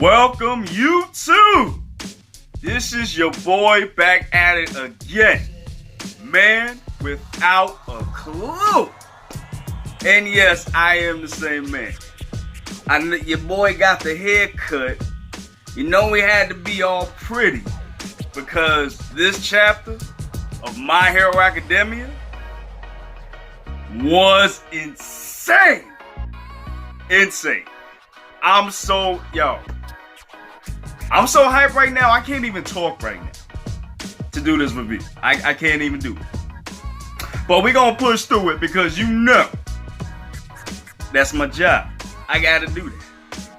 Welcome YouTube. This is your boy back at it again. Man without a clue. And yes, I am the same man. Your boy got the haircut. You know we had to be all pretty because this chapter of My Hero Academia was insane. Insane. I'm so hyped right now. I can't even talk right now to do this review. I can't even do it. But we're going to push through it because you know that's my job. I got to do that.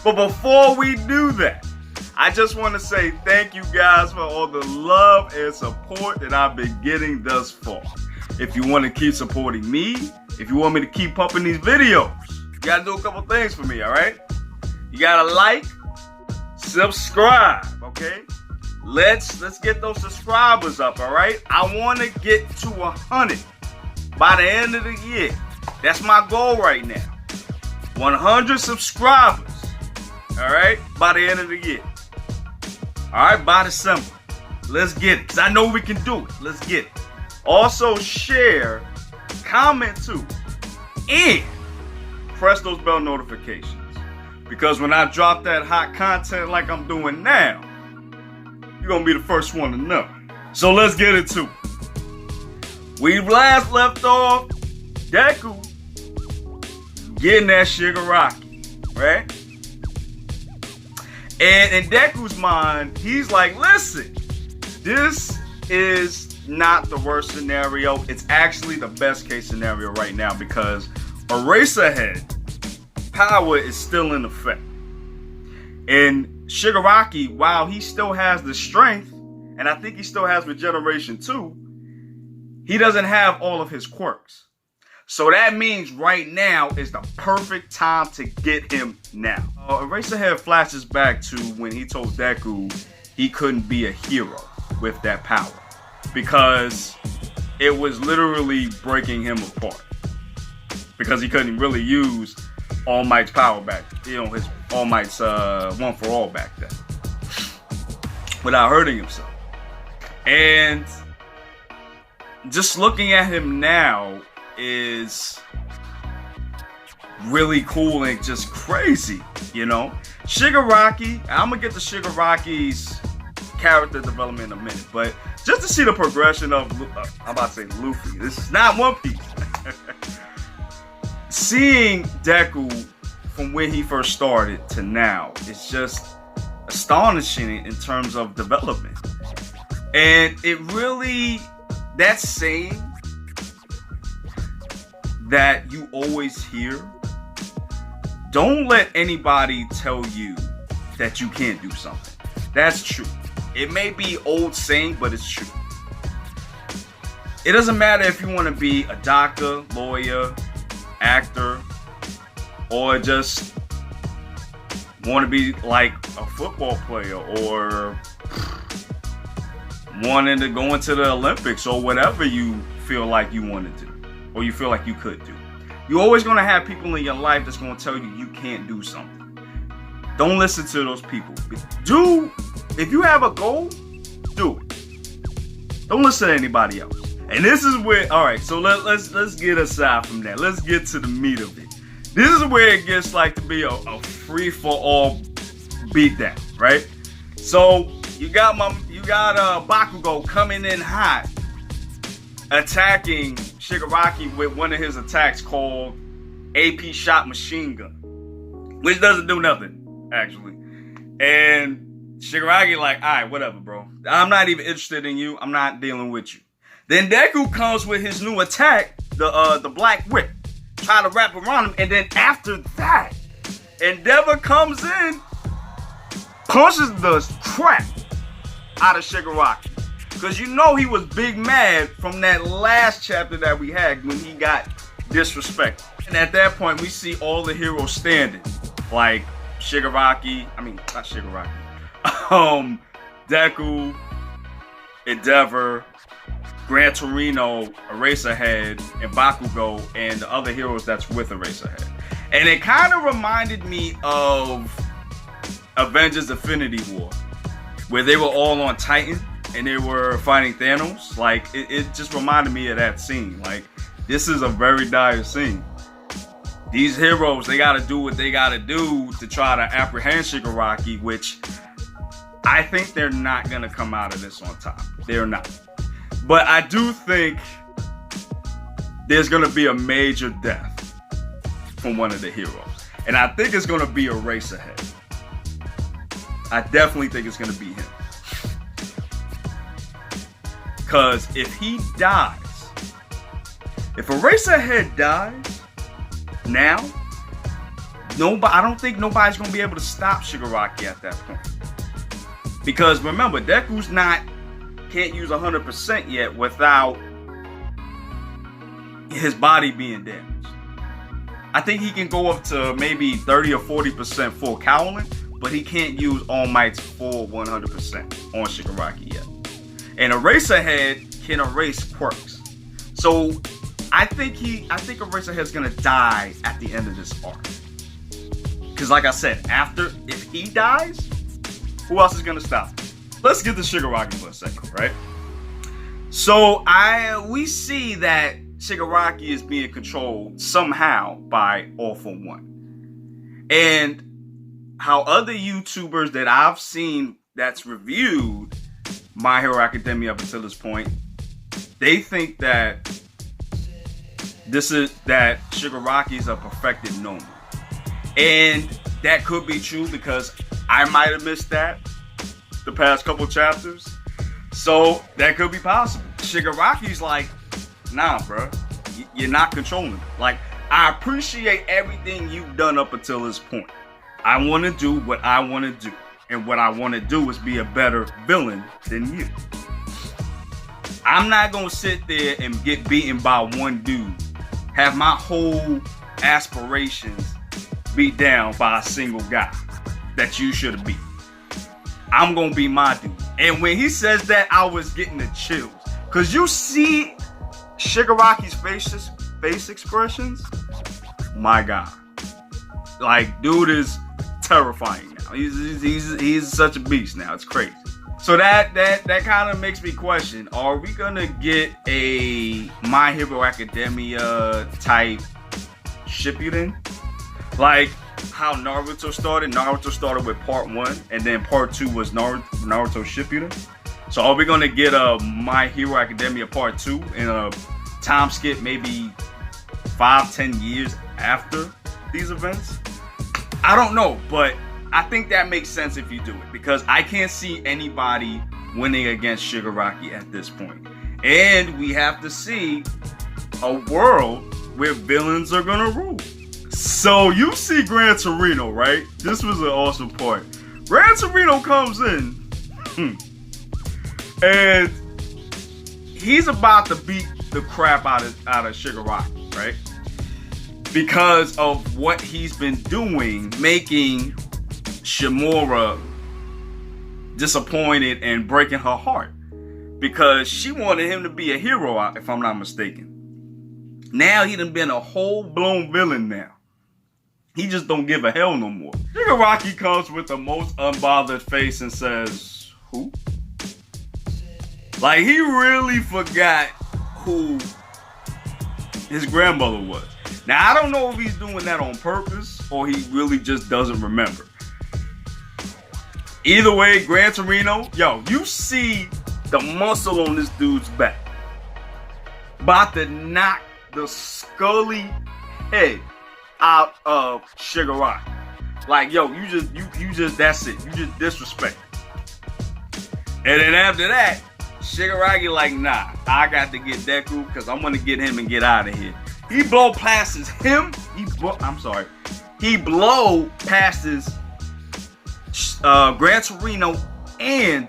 But before we do that, I just want to say thank you guys for all the love and support that I've been getting thus far. If you want to keep supporting me, if you want me to keep pumping these videos, you got to do a couple things for me, all right? You got to like, subscribe, okay? Let's get those subscribers up, all right? I want to get to 100 by the end of the year. That's my goal right now. 100 subscribers, all right? By the end of the year. All right, by December. Let's get it, because I know we can do it. Let's get it. Also, share, comment too, and press those bell notifications. Because when I drop that hot content like I'm doing now, you're going to be the first one to know. So let's get into it. We last left off Deku getting that Shigaraki, right? And in Deku's mind, he's like, listen, this is not the worst scenario. It's actually the best case scenario right now because Eraserhead power is still in effect. And Shigaraki, while he still has the strength, and I think he still has regeneration too, he doesn't have all of his quirks. So that means right now is the perfect time to get him now. Eraserhead flashes back to when he told Deku he couldn't be a hero with that power because it was literally breaking him apart because he couldn't really use All Might's power back, his All Might's one for all back then, without hurting himself. And just looking at him now is really cool and just crazy, you know. Shigaraki, I'm gonna get to Shigaraki's character development in a minute, but just to see the progression of, I'm about to say Luffy. This is not One Piece. Seeing Deku from where he first started to now is just astonishing in terms of development. And it really, that saying that you always hear, don't let anybody tell you that you can't do something. That's true. It may be old saying, but it's true. It doesn't matter if you want to be a doctor, lawyer, actor, or just want to be like a football player or wanting to go into the Olympics or whatever you feel like you want to do or you feel like you could do. You're always going to have people in your life that's going to tell you you can't do something. Don't listen to those people. If you have a goal, do it. Don't listen to anybody else. And this is where, all right, so let's get aside from that. Let's get to the meat of it. This is where it gets like to be a free-for-all beatdown, right? So you got Bakugo coming in hot, attacking Shigaraki with one of his attacks called AP Shot Machine Gun, which doesn't do nothing, actually. And Shigaraki like, all right, whatever, bro. I'm not even interested in you. I'm not dealing with you. Then Deku comes with his new attack, the Black Whip, try to wrap around him, and then after that, Endeavor comes in, punches the crap out of Shigaraki. Because you know he was big mad from that last chapter that we had when he got disrespected. And at that point, we see all the heroes standing, like Deku, Endeavor, Gran Torino, Eraserhead, and Bakugo, and the other heroes that's with Eraserhead. And it kind of reminded me of Avengers Infinity War, where they were all on Titan and they were fighting Thanos. Like, it just reminded me of that scene. Like, this is a very dire scene. These heroes, they gotta do what they gotta do to try to apprehend Shigaraki, which I think they're not gonna come out of this on top. They're not. But I do think there's gonna be a major death from one of the heroes. And I think it's gonna be Eraserhead. I definitely think it's gonna be him. Cause if he dies, if Eraserhead dies now, I don't think nobody's gonna be able to stop Shigaraki at that point. Because remember, Deku's can't use 100% yet without his body being damaged. I think he can go up to maybe 30 or 40% full Cowling, but he can't use All Might's full 100% on Shigaraki yet. And Eraserhead can erase quirks. So I think Eraserhead's gonna die at the end of this arc. Cause like I said, if he dies, who else is gonna stop him? Let's get to Shigaraki for a second, right? So we see that Shigaraki is being controlled somehow by All For One. And how other YouTubers that I've seen that's reviewed My Hero Academia up until this point, they think that Shigaraki is a perfected Nomu. And that could be true because I might have missed that the past couple chapters. So that could be possible. Shigaraki's like, nah, bro, you're not controlling it. Like, I appreciate everything you've done up until this point. I want to do what I want to do. And what I want to do is be a better villain than you. I'm not going to sit there and get beaten by one dude. Have my whole aspirations beat down by a single guy that you should have beat. I'm going to be my dude. And when he says that, I was getting the chills. Because you see Shigaraki's face expressions. My God. Like, dude is terrifying now. He's such a beast now. It's crazy. So that kind of makes me question, are we going to get a My Hero Academia type Shippuden? Like how Naruto started. Naruto started with part 1 and then part 2 was Naruto Shippuden. So are we going to get a My Hero Academia part 2 in a time skip maybe 5-10 years after these events? I don't know, but I think that makes sense if you do it, because I can't see anybody winning against Shigaraki at this point. And we have to see a world where villains are gonna rule. So you see Gran Torino, right? This was an awesome part. Gran Torino comes in and he's about to beat the crap out of Shigaraki, right? Because of what he's been doing, making Shimura disappointed and breaking her heart. Because she wanted him to be a hero, if I'm not mistaken. Now he done been a whole-blown villain now. He just don't give a hell no more. Shigaraki comes with the most unbothered face and says, who? Like, he really forgot who his grandmother was. Now, I don't know if he's doing that on purpose or he really just doesn't remember. Either way, Gran Torino, yo, you see the muscle on this dude's back. About to knock the scully head out of Shigaraki. Like, yo, you just, that's it. You just disrespect. And then after that, Shigaraki like, nah, I got to get Deku because I'm going to get him and get out of here. He blow passes him. He blow passes Gran Torino and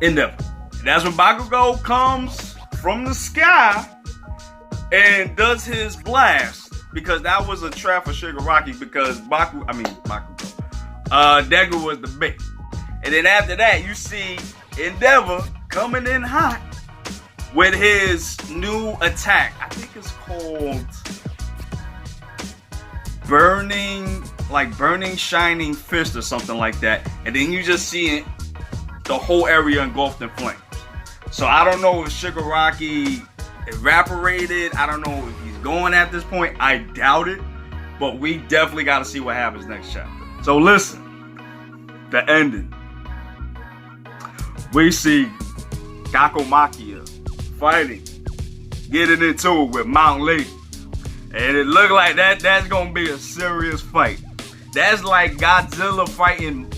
Endeavor. That's when Bakugo comes from the sky and does his blast, because that was a trap for Shigaraki, because Deku was the bait. And then after that, you see Endeavor coming in hot with his new attack. I think it's called Burning like burning shining fist or something like that, and then you just see the whole area engulfed in flames. So I don't know if Shigaraki evaporated. I don't know if he's going at this point. I doubt it, but we definitely got to see what happens next chapter. So listen, the ending. We see Gakumakia fighting, getting into it with Mount Lady. And it looked like that's gonna be a serious fight. That's like Godzilla fighting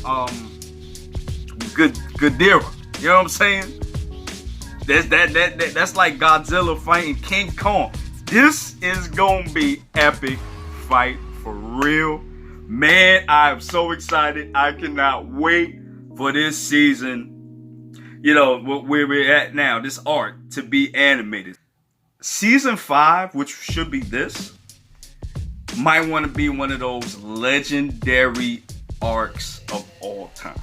Ghidorah. You know what I'm saying? That's like Godzilla fighting King Kong. This is gonna be epic fight for real. Man, I am so excited. I cannot wait for this season. You know, where we're at now, this arc to be animated. Season 5, which should be this, might want to be one of those legendary arcs of all time.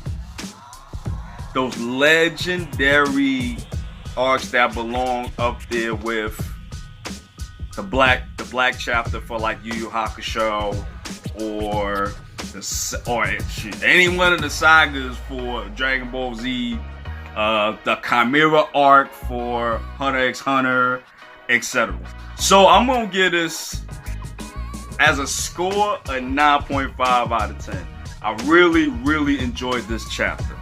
Those legendary arcs that belong up there with the black chapter for like Yu Yu Hakusho, or any one of the sagas for Dragon Ball Z. The Chimera arc for Hunter x Hunter, etc. So I'm gonna give this as a score a 9.5 out of 10. I really enjoyed this chapter.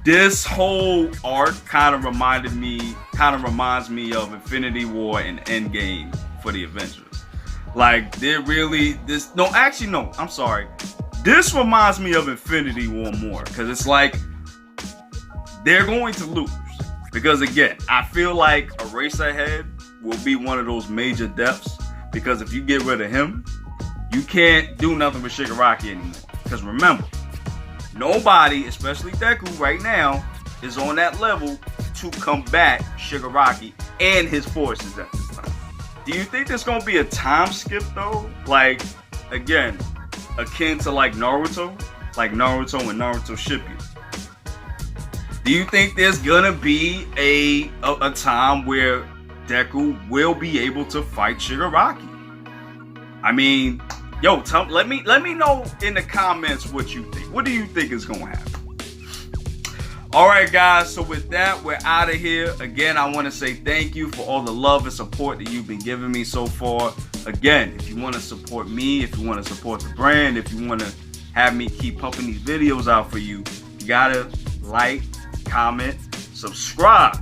This whole arc kind of reminds me of Infinity War and Endgame for the Avengers. Like I'm sorry. This reminds me of Infinity War more, because it's like they're going to lose. Because again, I feel like Eraserhead will be one of those major deaths. Because if you get rid of him, you can't do nothing with Shigaraki anymore. Because remember, nobody, especially Deku right now, is on that level to combat Shigaraki and his forces at this time. Do you think there's going to be a time skip though? Like, again, akin to like Naruto? Like Naruto and Naruto Shippuden. Do you think there's gonna be a time where Deku will be able to fight Shigaraki? I mean, yo, let me know in the comments what you think. What do you think is gonna happen? Alright guys, so with that, we're out of here. Again, I want to say thank you for all the love and support that you've been giving me so far. Again, if you want to support me, if you want to support the brand, if you want to have me keep pumping these videos out for you, you gotta like, comment, subscribe,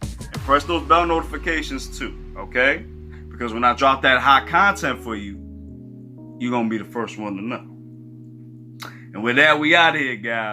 and press those bell notifications too, okay? Because when I drop that hot content for you, you're gonna be the first one to know. And with that, we out of here, guys.